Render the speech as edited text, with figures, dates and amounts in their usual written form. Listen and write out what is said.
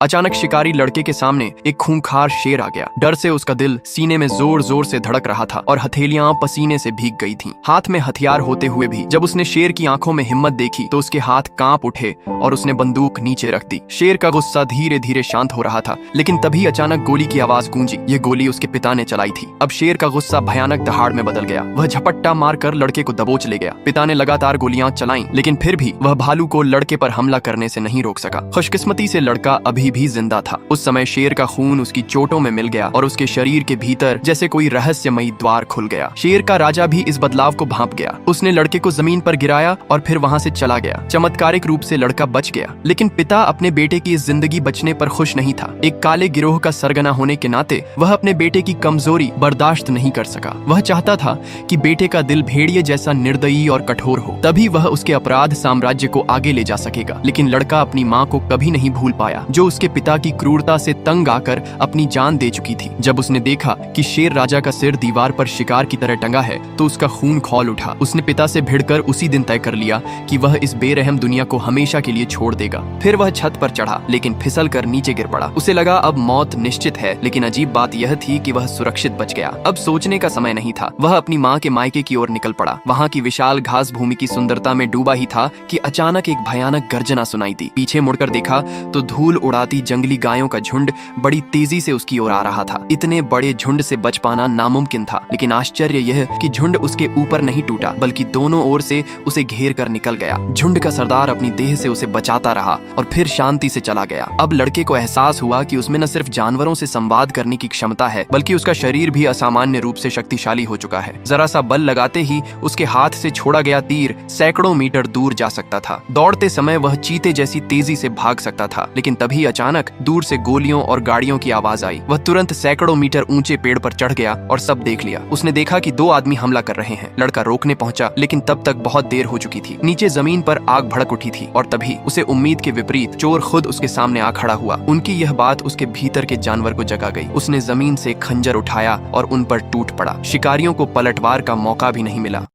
अचानक शिकारी लड़के के सामने एक खूंखार शेर आ गया। डर से उसका दिल सीने में जोर जोर से धड़क रहा था और हथेलियां पसीने से भीग गई थीं। हाथ में हथियार होते हुए भी जब उसने शेर की आंखों में हिम्मत देखी तो उसके हाथ कांप उठे और उसने बंदूक नीचे रख दी। शेर का गुस्सा धीरे धीरे शांत हो रहा था, लेकिन तभी अचानक गोली की आवाज गूंजी। ये गोली उसके पिता ने चलाई थी। अब शेर का गुस्सा भयानक दहाड़ में बदल गया। वह झपट्टा मारकर लड़के को दबोच ले गया। पिता ने लगातार गोलियां चलाईं, लेकिन फिर भी वह भालू को लड़के पर हमला करने से नहीं रोक सका। खुशकिस्मती से लड़का अभी भी जिंदा था। उस समय शेर का खून उसकी चोटों में मिल गया और उसके शरीर के भीतर जैसे कोई रहस्यमयी द्वार खुल गया। शेर का राजा भी इस बदलाव को भांप गया। उसने लड़के को जमीन पर गिराया और फिर वहां से चला गया। चमत्कारिक रूप से लड़का बच गया, लेकिन पिता अपने बेटे की इस जिंदगी बचने पर खुश नहीं था। एक काले गिरोह का सरगना होने के नाते वह अपने बेटे की कमजोरी बर्दाश्त नहीं कर सका। वह चाहता था कि बेटे का दिल भेड़िए जैसा निर्दयी और कठोर हो, तभी वह उसके अपराध साम्राज्य को आगे ले जा सकेगा। लेकिन लड़का अपनी माँ को कभी नहीं भूल पाया, जो उसके पिता की क्रूरता से तंग आकर अपनी जान दे चुकी थी। जब उसने देखा कि शेर राजा का सिर दीवार पर शिकार की तरह टंगा है तो उसका खून खौल उठा। उसने पिता से भिड़कर उसी दिन तय कर लिया कि वह इस बेरहम दुनिया को हमेशा के लिए छोड़ देगा। फिर वह छत पर चढ़ा, लेकिन फिसल कर नीचे गिर पड़ा। उसे लगा अब मौत निश्चित है, लेकिन अजीब बात यह थी कि वह सुरक्षित बच गया। अब सोचने का समय नहीं था। वह अपनी माँ के मायके की ओर निकल पड़ा। वहाँ की विशाल घास भूमि की सुंदरता में डूबा ही था कि अचानक एक भयानक गर्जना सुनाई दी। पीछे मुड़कर देखा तो धूल उड़ाती जंगली गायों का झुंड बड़ी तेजी से उसकी ओर आ रहा था। इतने बड़े झुंड से बच पाना नामुमकिन था, लेकिन आश्चर्य यह कि झुंड उसके ऊपर नहीं टूटा, बल्कि दोनों ओर से उसे घेर कर निकल गया। झुंड का सरदार अपनी देह से उसे बचाता रहा और फिर शांति से चला गया। अब लड़के को एहसास हुआ कि उसमें न सिर्फ जानवरों से संवाद करने की क्षमता है, बल्कि उसका शरीर भी असामान्य रूप से शक्तिशाली हो चुका है। जरा सा बल लगाते ही उसके हाथ से छोड़ा गया तीर सैकड़ों मीटर दूर जा सकता था। दौड़ते समय वह चीते जैसी तेजी से भाग सकता था, लेकिन तभी अचानक दूर से गोलियों और गाड़ियों की आवाज आई। वह तुरंत सैकड़ों मीटर ऊंचे पेड़ पर चढ़ गया और सब देख लिया। उसने देखा कि 2 आदमी हमला कर रहे हैं। लड़का रोकने पहुंचा, लेकिन तब तक बहुत देर हो चुकी थी। नीचे जमीन पर आग भड़क उठी थी और तभी उसे उम्मीद के विपरीत चोर खुद उसके सामने आ खड़ा हुआ। उनकी यह बात उसके भीतर के जानवर को जगा गई। उसने जमीन से खंजर उठाया और उन पर टूट पड़ा। शिकारियों को पलटवार का मौका भी नहीं मिला।